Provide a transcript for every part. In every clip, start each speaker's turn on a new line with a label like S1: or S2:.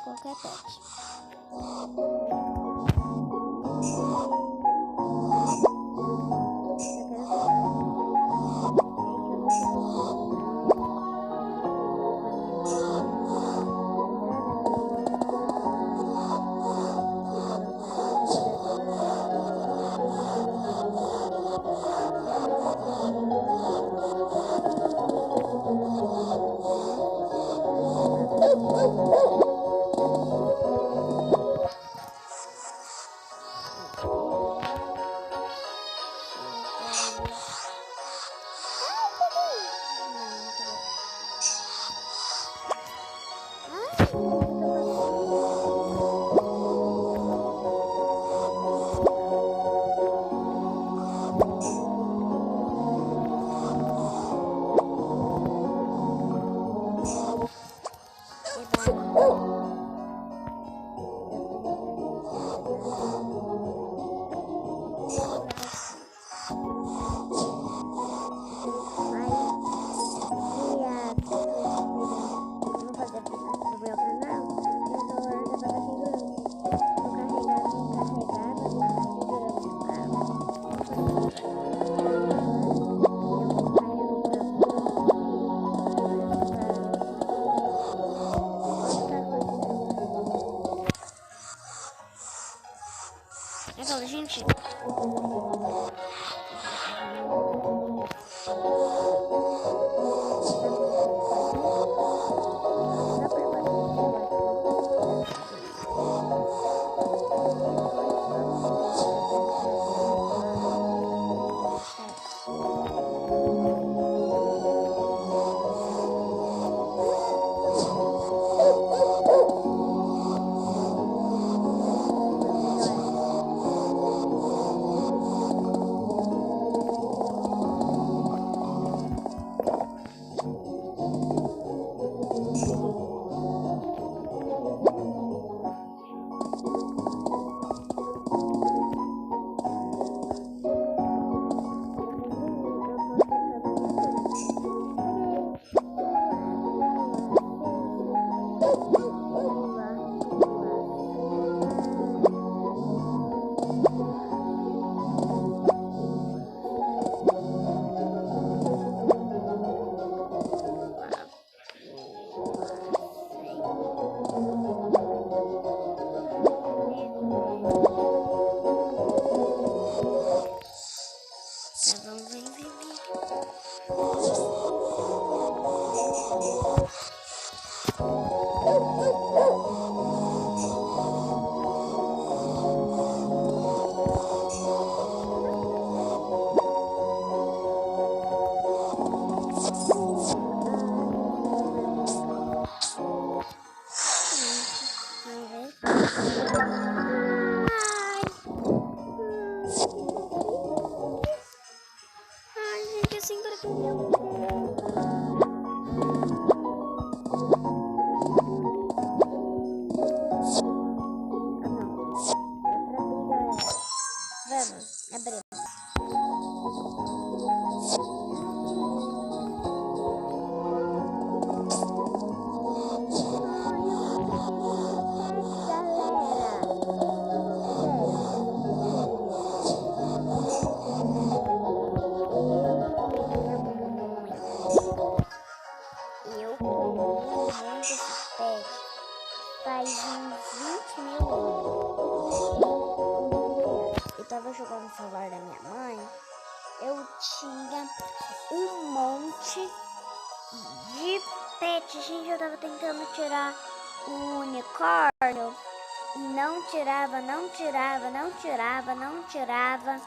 S1: qualquer pet. Então, gente, vamos abrir. Faz uns 20 mil anos. Eu tava jogando no celular da minha mãe. Eu tinha um monte de pet. Gente, eu tava tentando tirar um unicórnio. E não tirava, não tirava, não tirava, não tirava.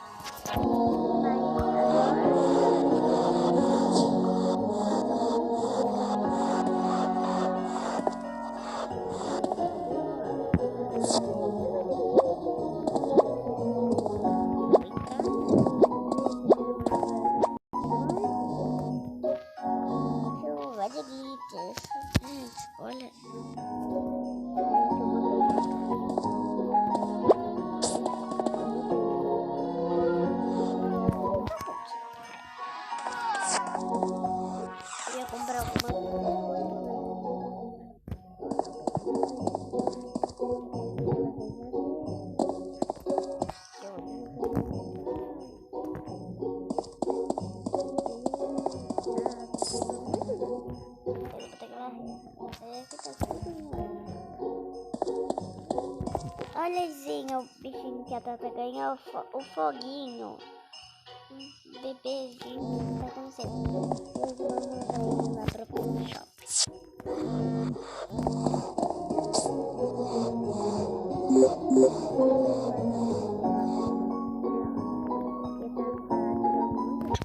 S1: Olha. Eu ia comprar alguma coisa. Olhazinho, o bichinho que a Tata ganhou, o foguinho. Um bebezinho, tá acontecendo. Hoje vamos lá pro pet shop.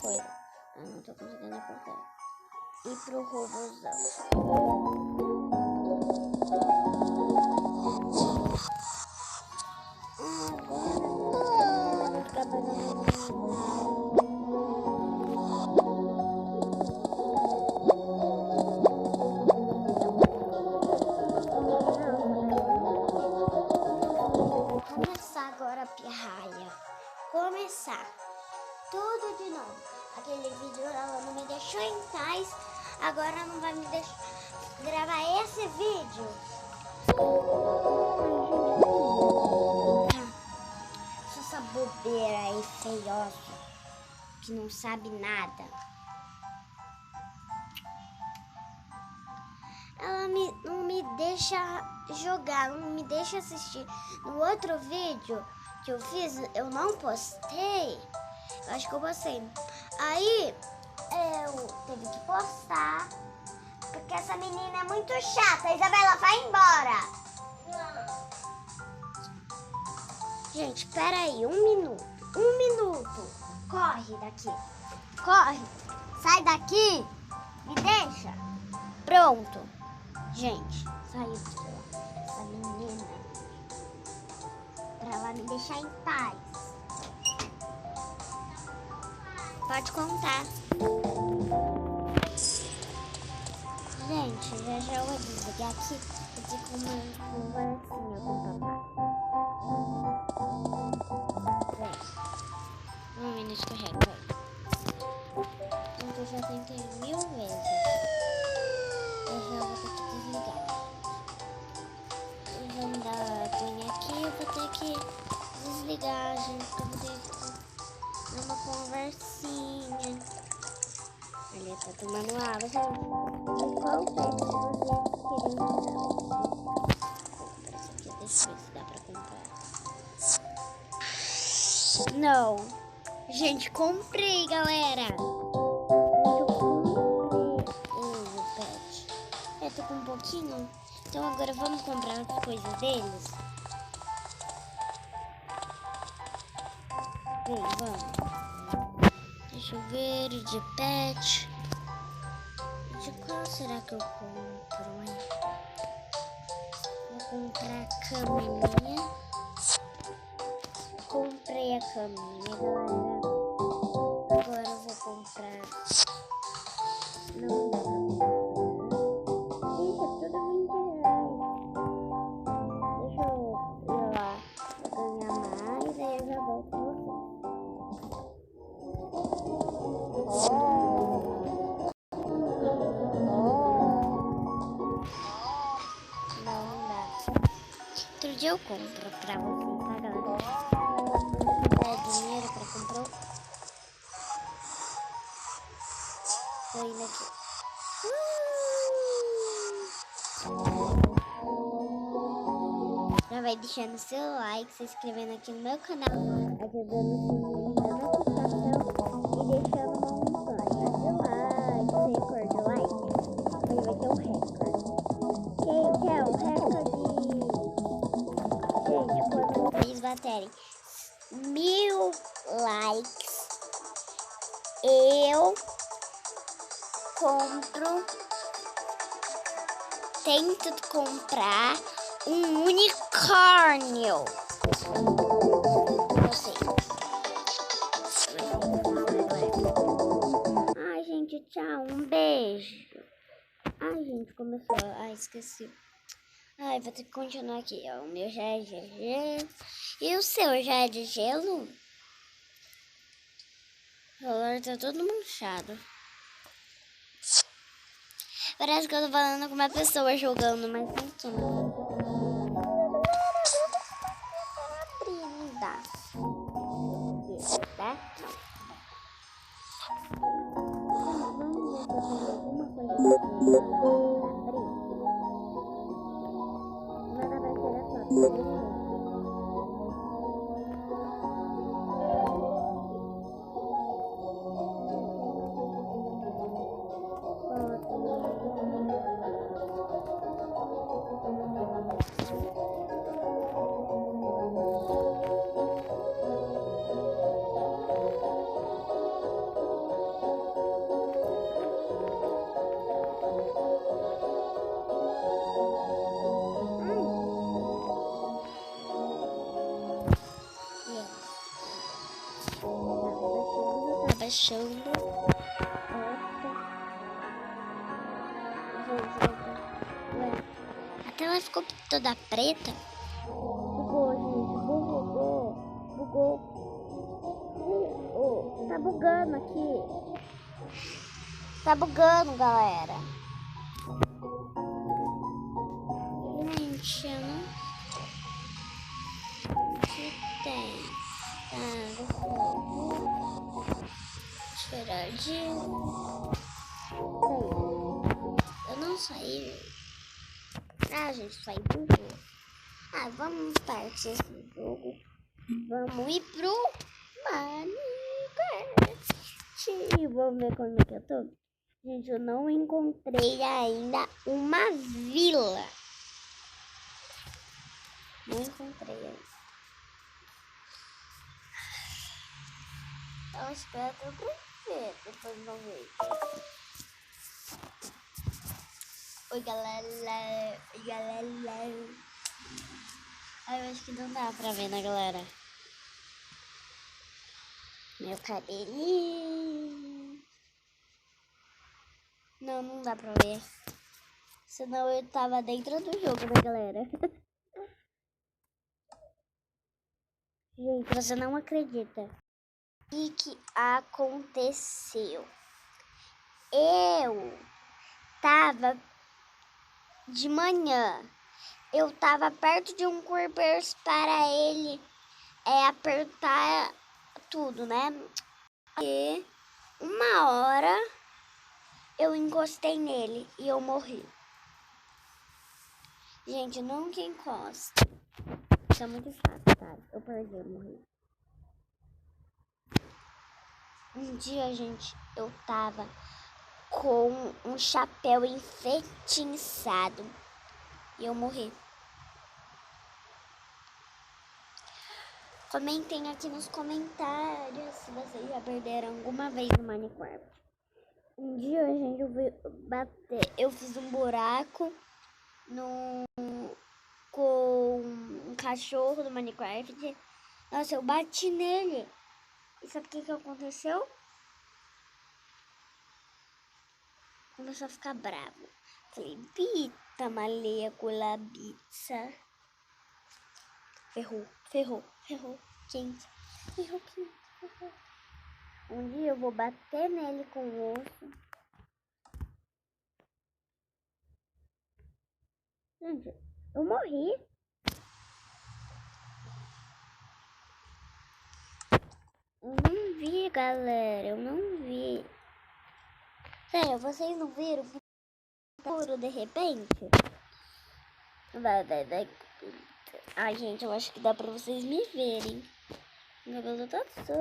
S1: Coisa. Eu não tô conseguindo apertar. E pro robôzão. Começar agora a pirralha. Começar tudo de novo. Aquele vídeo ela não me deixou em paz. Agora não vai me deixar gravar esse vídeo. Essa bobeira aí feiosa que não sabe nada. Ela não me deixa jogar, não me deixa assistir. No outro vídeo que eu fiz, eu não postei. Eu acho que eu postei. Aí eu tive que postar, porque essa menina é muito chata. Isabela, vai embora. Gente, espera aí, 1 minuto. 1 minuto. Corre daqui. Corre. Sai daqui. Me deixa. Pronto. Gente, saiu essa menina pra ela me deixar em paz. Pode contar. Gente, já eu vou desligar aqui. Eu fico com uma conversinha com o papai. Gente, 1 minuto que eu carrego aí. Eu já tentei 1000 vezes. Eu já vou ter que desligar. Vamos dar a punha aqui. Eu vou ter que desligar, gente. Eu vou ter que dar uma conversinha. Ali tá tomando água, gente. E qual pet vocês queriam comprar? Esse aqui, deixa eu ver se dá pra comprar. Não. Gente, comprei, galera. Eu comprei o pet. Eu tô com um pouquinho. Então agora vamos comprar as coisas deles. Vem, vamos. Deixa eu ver, de pet. De qual será que eu compro, hein? Vou comprar a caminha. Comprei a caminha, galera. Agora eu vou comprar. Não dá pra comprar. Gente, é tudo R$20. Deixa eu ir lá ganhar mais, aí eu já volto com vocês. Não dá. Outro dia eu compro pra vocês, tá, galera? Dá dinheiro pra comprar. Tô indo aqui. Já vai deixando seu like, se inscrevendo aqui no meu canal, ativando o sininho da notificação e deixando uma mensagem de like, recorde de like. Hoje vai ter um recorde. Quem quer o recorde? Gente, quando vocês baterem 1000 likes, eu tento comprar um unicórnio. Ai, gente, tchau. Um beijo. Ai, gente, começou. Ai, esqueci. Ai, vou ter que continuar aqui. O meu já é de gelo. E o seu já é de gelo? Agora tá todo manchado. Parece que eu tô falando com uma pessoa jogando, mas não tô. Não dá. Tá? Vamos ver se eu tenho alguma coisa pra abrir. Vai dar pra tirar foto. baixando. Vou jogar. A tela ficou toda preta. Bugou, gente. Bugou. Tá bugando aqui. Tá bugando, galera. Gente, eu não sei o que tem. Tirar de... Eu não saí. Gente, saí do jogo. Vamos partir desse jogo. Vamos ir pro Minecraft. Vamos ver como é que eu tô. Gente, eu não encontrei ainda uma vila. Não encontrei ainda. Eu espero que eu ver depois no vídeo. Oi, galera. Eu acho que não dá pra ver, né, galera? Meu cabelinho. Não dá pra ver. Senão eu tava dentro do jogo, né, galera? Gente, você não acredita. O que aconteceu? Eu tava de manhã. Eu tava perto de um Creeper para ele apertar tudo, né? E uma hora eu encostei nele e eu morri. Gente, nunca encosta. Isso é muito chato, tá? Eu perdi, eu morri. Um dia, gente, eu tava com um chapéu enfeitiçado e eu morri. Comentem aqui nos comentários se vocês já perderam alguma vez no Minecraft. Um dia, gente, eu fiz um buraco com um cachorro do Minecraft. Nossa, eu bati nele. E sabe o que aconteceu? Começou a ficar bravo. Falei, bita, molécula, pizza. Ferrou, gente. Ferrou. Um dia eu vou bater nele com o osso. Gente, eu morri. Eu não vi, galera. Eu não vi. Sério, vocês não viram? Puro de repente? Vai. Ai, gente, eu acho que dá pra vocês me verem. Meu cabelo tá certo.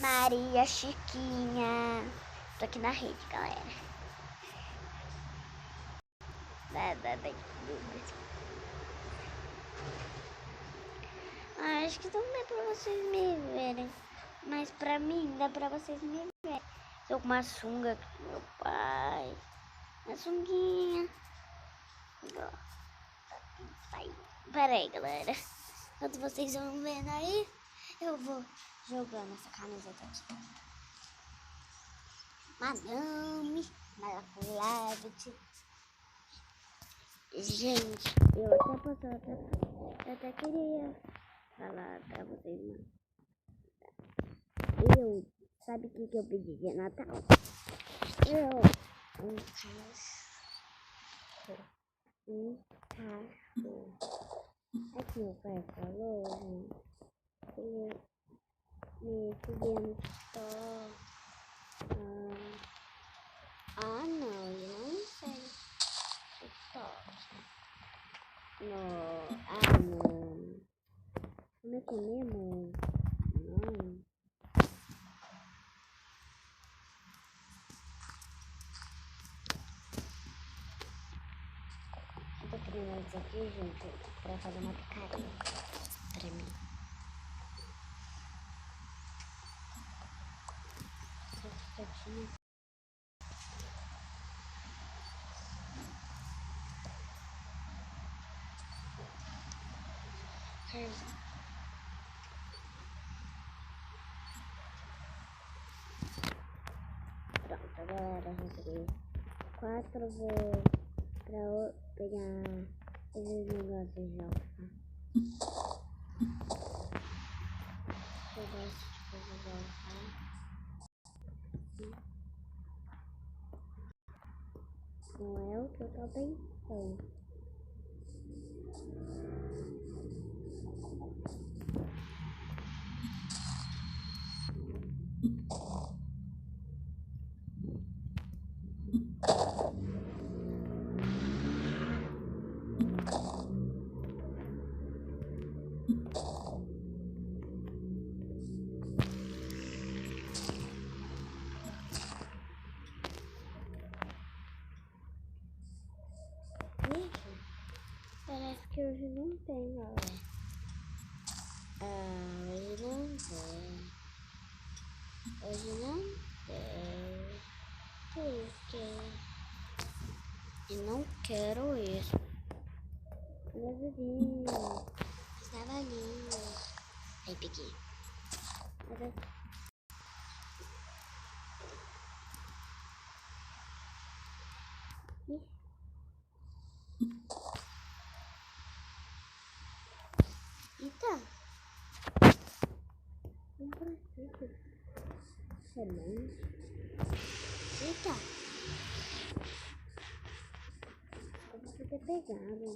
S1: Maria Chiquinha. Tô aqui na rede, galera. Vai. Acho que não dá pra vocês me verem. Mas pra mim, dá pra vocês me verem. Tô com uma sunga com meu pai. Uma sunguinha. Pera aí, galera. Enquanto vocês vão vendo aí, eu vou jogando essa camiseta aqui. Madame Malaculavit. Gente, eu até queria falar pra vocês, sabe o que eu pedi de Natal? Um cachorro. Aqui o pai falou, gente, me seguia no TikTok. Não, eu não sei. TikTok. Não. Como é que é mesmo? Não. Eu tô criando isso aqui, gente, pra fazer uma picareta pra mim. Certinho. Pronto, galera, recebi 4, vou pra pegar esses negócios de alfa. Eu gosto de coisas de alfa. Não é o que eu tô pensando. Parece que hoje não tem, galera. Hoje não tem. Hoje não tem. Porque eu não quero isso. Estava lindo. Aí peguei. Eita. Um processo. Semente. Eita. Eu vou ter pegado.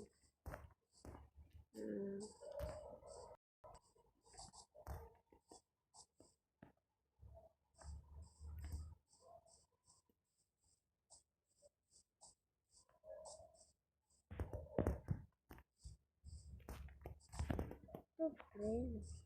S1: Tô preso.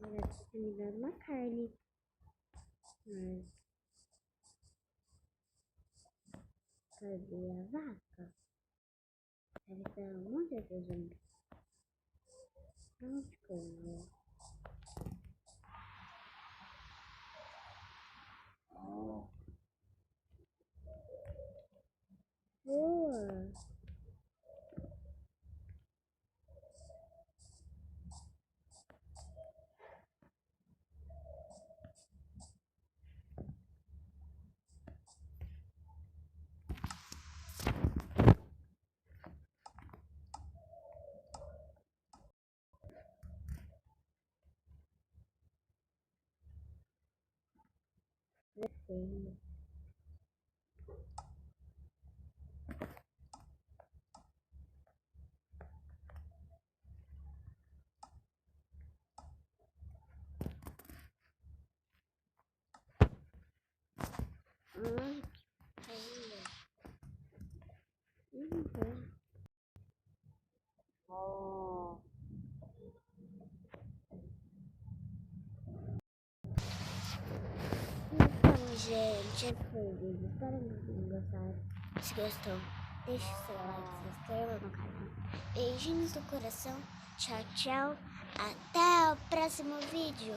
S1: Agora precisa me dar uma carne. Mas cadê a vaca? Deve estar onde eu vou? Onde que eu vou? Boa! Descendo. Ai, que feia. Oh. Então, gente, esse foi o vídeo. Espero que tenham gostado. Se gostou, deixe seu like, se inscreva no canal. Beijinhos do coração. Tchau, tchau. Até o próximo vídeo.